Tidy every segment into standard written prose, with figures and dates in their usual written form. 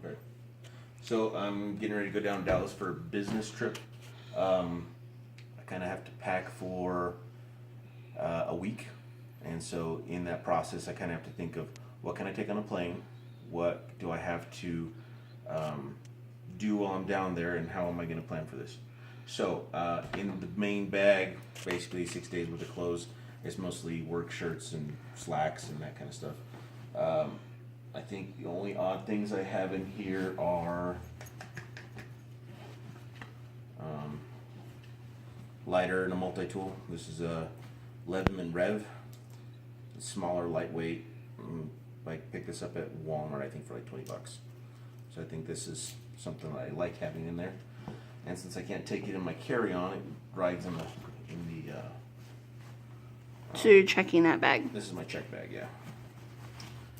Okay. So I'm getting ready to go down to Dallas for a business trip. I kind of have to pack for a week, and so in that process, I kind of have to think of what can I take on a plane, what do I have to do while I'm down there, and how am I going to plan for this. So in the main bag, basically 6 days worth of clothes. It's mostly work shirts and slacks and that kind of stuff. I think the only odd things I have in here are lighter and a multi-tool. This is a Leatherman Rev. It's smaller, lightweight. I picked this up at Walmart, I think, for like 20 bucks. So I think this is something I like having in there. And since I can't take it in my carry-on, it rides in the So you're checking that bag. this is my check bag, yeah.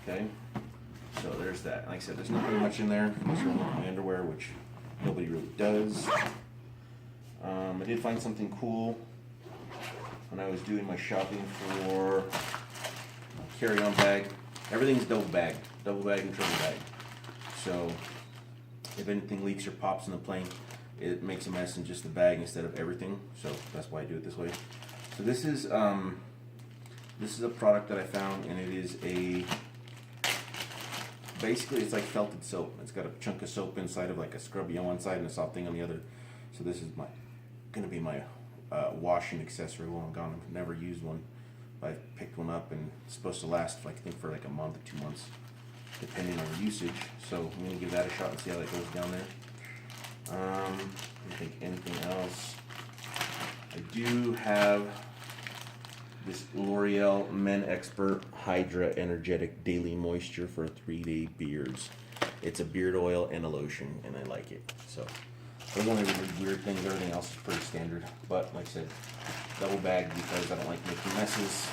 Okay, so there's that. Like I said, there's not very much in there unless you want to look at my underwear, which nobody really does. I did find something cool when I was doing my shopping for a carry-on bag. Everything's double bag and triple bag. So if anything leaks or pops in the plane, it makes a mess in just the bag instead of everything. So that's why I do it this way. So this is a product that I found, and it is basically it's like felted soap. It's got a chunk of soap inside of like a scrubby on one side and a soft thing on the other. So this is gonna be my washing accessory while I'm gone. I've never used one, but I picked one up, and it's supposed to last like I think for like a month or 2 months, depending on usage. So I'm gonna give that a shot and see how that goes down there. I think anything else. I do have this L'Oreal Men Expert Hydra Energetic Daily Moisture for 3-day beards. It's a beard oil and a lotion, and I like it. So those are the only really weird things. Everything else is pretty standard. But like I said, double bag because I don't like making messes.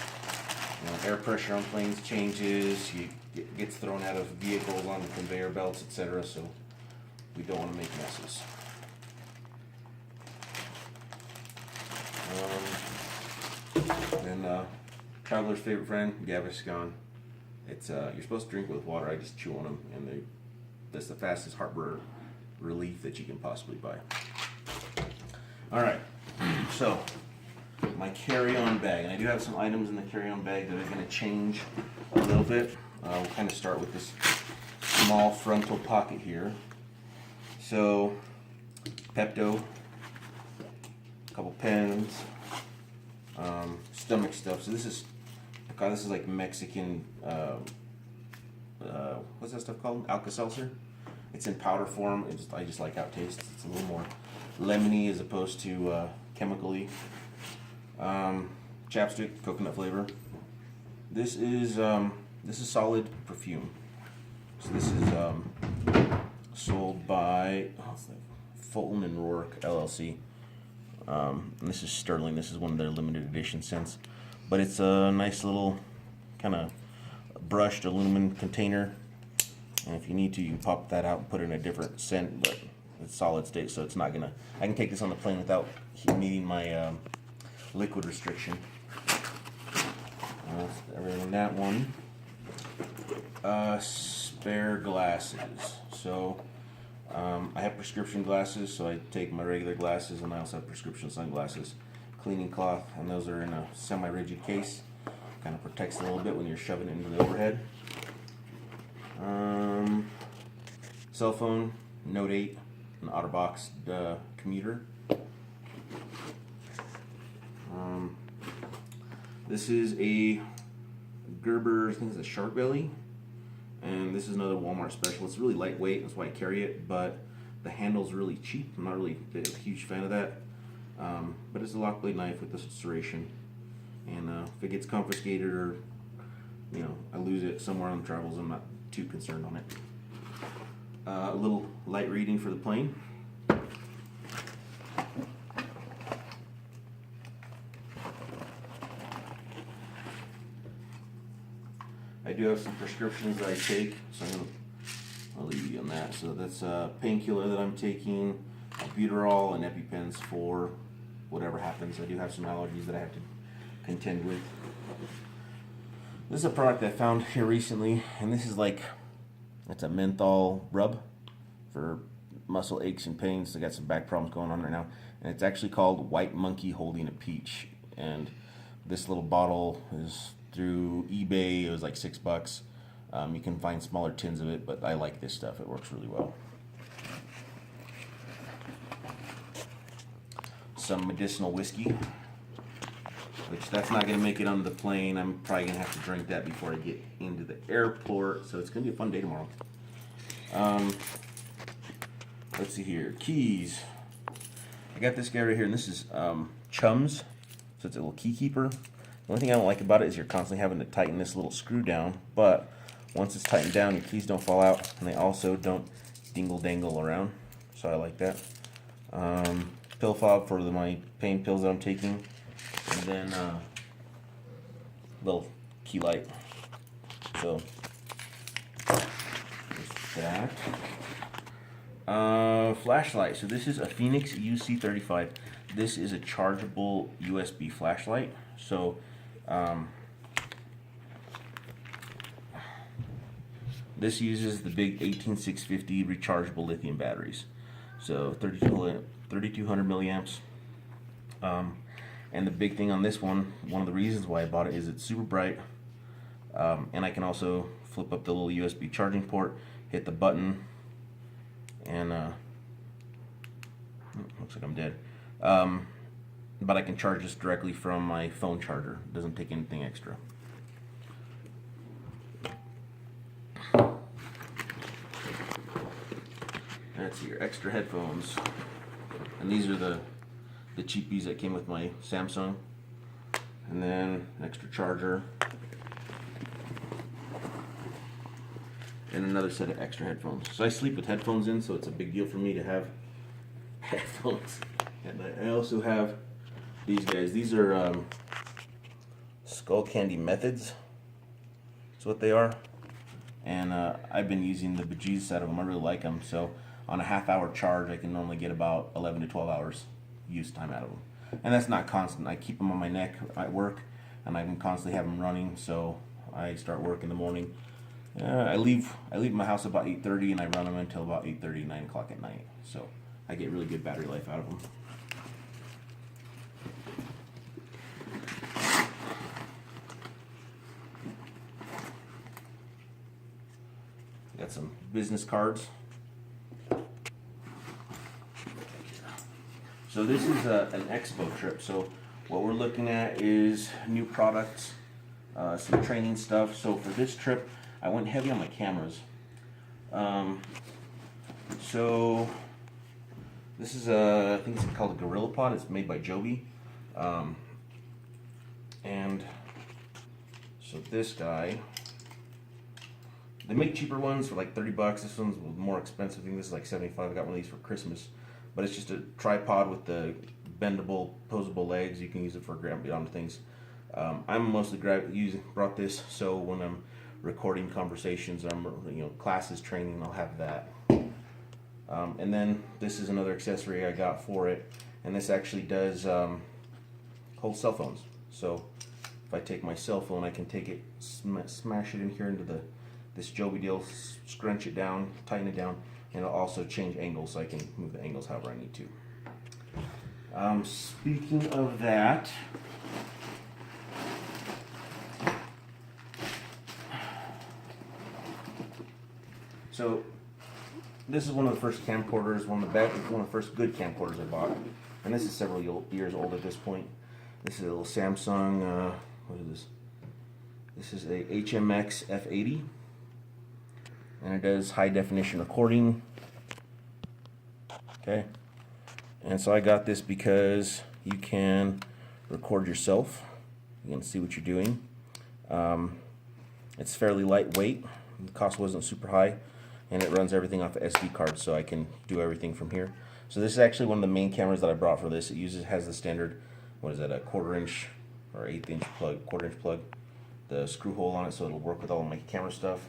You know, air pressure on planes changes. It gets thrown out of vehicles on the conveyor belts, etc. So we don't want to make messes. And traveler's favorite friend, Gaviscon. It's you're supposed to drink with water. I just chew on them, and that's the fastest heartburn relief that you can possibly buy. All right, so my carry-on bag, and I do have some items in the carry-on bag that are going to change a little bit. We'll kind of start with this small frontal pocket here. So Pepto, a couple pens, stomach stuff. So this is like Mexican, what's that stuff called? Alka-Seltzer. It's in powder form. I just like how it tastes. It's a little more lemony as opposed to chemically. Chapstick, coconut flavor. This is solid perfume. So this is sold by Fulton and Rourke LLC. And this is sterling. This is one of their limited edition scents, but it's a nice little kind of brushed aluminum container. And if you need to, you can pop that out and put it in a different scent, but it's solid state, so it's not gonna. I can take this on the plane without meeting my liquid restriction. Everything on that one. Spare glasses. So I have prescription glasses, so I take my regular glasses, and I also have prescription sunglasses. Cleaning cloth, and those are in a semi-rigid case. Kind of protects a little bit when you're shoving it into the overhead. Cell phone, Note 8, an OtterBox commuter. This is a Gerber, I think it's a Shark Belly, and this is another Walmart special. It's really lightweight, that's why I carry it, but the handle's really cheap. I'm not really a huge fan of that, but it's a lock blade knife with this serration, and if it gets confiscated or I lose it somewhere on the travels, I'm not too concerned on it. A little light reading for the plane. I do have some prescriptions that I take, so I'll leave you on that. So that's a painkiller that I'm taking, albuterol, and EpiPens for whatever happens. I do have some allergies that I have to contend with. This is a product I found here recently, and this is like, it's a menthol rub. for muscle aches and pains. I got some back problems going on right now, and it's actually called White Monkey Holding a Peach. And this little bottle is through eBay. It was like $6. You can find smaller tins of it, but I like this stuff. It works really well. Some medicinal whiskey, which that's not going to make it on the plane. I'm probably going to have to drink that before I get into the airport, so it's going to be a fun day tomorrow. Let's see here. Keys. I got this guy right here, and this is Chums, so it's a little key keeper. The only thing I don't like about it is you're constantly having to tighten this little screw down, but once it's tightened down, your keys don't fall out, and they also don't dingle-dangle around, so I like that. Pill fob for my pain pills that I'm taking, and then little key light. So there's that. Flashlight. So this is a Phoenix UC35. This is a chargeable USB flashlight. So this uses the big 18650 rechargeable lithium batteries. So 3200 milliamps. And the big thing on this one of the reasons why I bought it is it's super bright. And I can also flip up the little USB charging port, hit the button, and looks like I'm dead. But I can charge this directly from my phone charger. It doesn't take anything extra. That's your extra headphones, and these are the cheapies that came with my Samsung, and then an extra charger, and another set of extra headphones. So I sleep with headphones in, so it's a big deal for me to have headphones. And I also have these guys. These are Skullcandy Methods. That's what they are. And I've been using the bejesus out of them. I really like them. So on a half-hour charge, I can normally get about 11 to 12 hours use time out of them. And that's not constant. I keep them on my neck at work, and I can constantly have them running. So I start work in the morning. I leave my house about 8:30, and I run them until about 8:30, 9 o'clock at night. So I get really good battery life out of them. Got some business cards. So this is an expo trip. So what we're looking at is new products, some training stuff. So for this trip, I went heavy on my cameras. So this is I think it's called a GorillaPod. It's made by Joby. And so this guy, they make cheaper ones for like $30. This one's more expensive. I think this is like $75. I got one of these for Christmas. But it's just a tripod with the bendable, posable legs. You can use it for grabbing onto things. I'm mostly brought this so when I'm recording conversations, or I'm classes, training, I'll have that. And then this is another accessory I got for it, and this actually does hold cell phones. So if I take my cell phone, I can take it, smash it in here into this Joby deal, scrunch it down, tighten it down, and it'll also change angles, so I can move the angles however I need to. Speaking of that, so this is one of the first camcorders, one of the first good camcorders I bought, and this is several years old at this point. This is a little Samsung. What is this? This is a HMX F80. And it does high definition recording. Okay. And so I got this because you can record yourself. You can see what you're doing. It's fairly lightweight. The cost wasn't super high. And it runs everything off the SD card, so I can do everything from here. So this is actually one of the main cameras that I brought for this. It has the standard, what is that, a 1/4 inch or 1/8 inch plug, 1/4 inch plug. The screw hole on it, so it'll work with all of my camera stuff.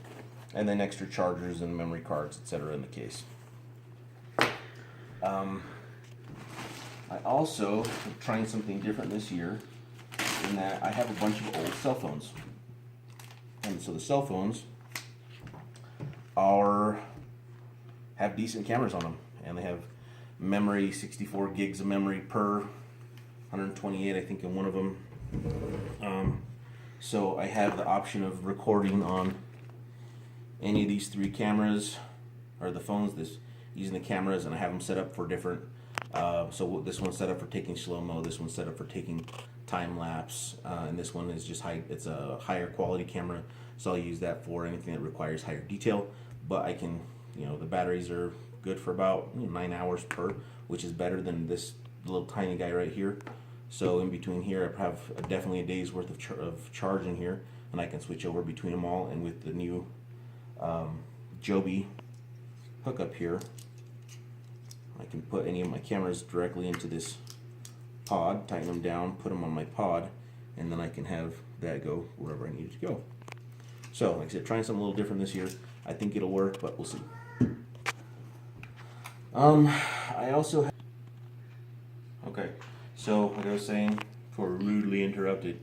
And then extra chargers and memory cards, etc. in the case. I also am trying something different this year in that I have a bunch of old cell phones. And so the cell phones are have decent cameras on them, and they have memory, 64 gigs of memory per, 128 I think in one of them. So I have the option of recording on any of these 3 cameras, or the phones, using the cameras, and I have them set up for different. So this one's set up for taking slow-mo, this one's set up for taking time-lapse, and this one is just it's a higher quality camera, so I'll use that for anything that requires higher detail. But I can, the batteries are good for about 9 hours per, which is better than this little tiny guy right here. So in between here, I have definitely a day's worth of charge in here, and I can switch over between them all. And with the new Joby hookup here, I can put any of my cameras directly into this pod, tighten them down, put them on my pod, and then I can have that go wherever I need it to go. So, like I said, trying something a little different this year. I think it'll work, but we'll see. I also have, okay, so like I was saying, before rudely interrupted,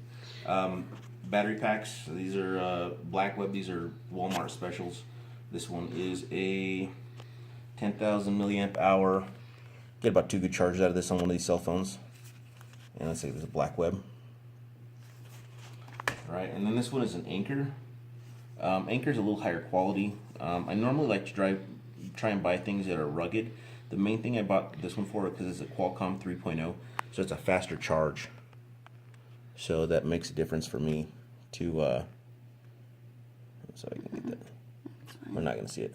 battery packs. So these are Blackweb. These are Walmart specials. This one is a 10,000 milliamp hour. Get about 2 good charges out of this on one of these cell phones. And let's say there's a Blackweb. Alright, and then this one is an Anker. Anker's a little higher quality. I normally like to try and buy things that are rugged. The main thing I bought this one for is because it's a Qualcomm 3.0, so it's a faster charge. So that makes a difference for me to, so I can get that. We're not going to see it.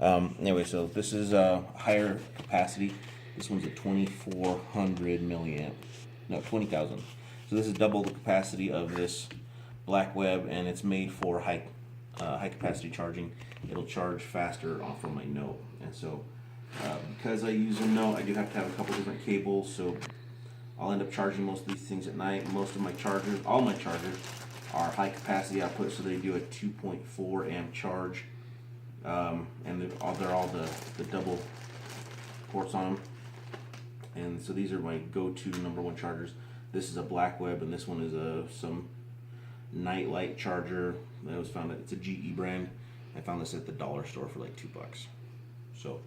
Anyway, so this is a higher capacity. This one's at 2,400 milliamp. No, 20,000. So this is double the capacity of this Blackweb, and it's made for high capacity charging. It'll charge faster off of my Note, and so because I use a Note, I do have to have a couple different cables. So I'll end up charging most of these things at night. Most of my chargers, all my chargers, are high capacity output, so they do a 2.4 amp charge, and they're all the double ports on them. And so these are my go-to #1 chargers. This is a Blackweb, and this one is some Nightlight charger. I was found it's a GE brand. I found this at the dollar store for like $2. So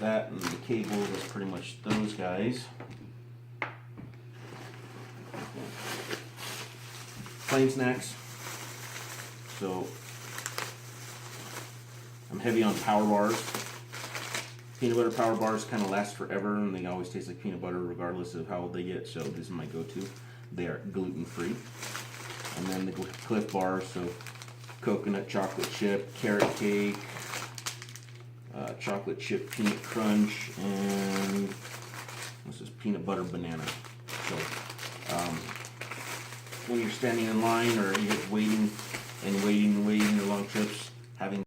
that and the cables is pretty much those guys. Plain snacks. So I'm heavy on power bars. Peanut butter power bars kind of last forever, and they always taste like peanut butter regardless of how old they get, so this is my go-to. They are gluten-free. And then the Cliff bars, so coconut chocolate chip, carrot cake, chocolate chip peanut crunch, and this is peanut butter banana. So when you're standing in line or you're waiting your long trips, having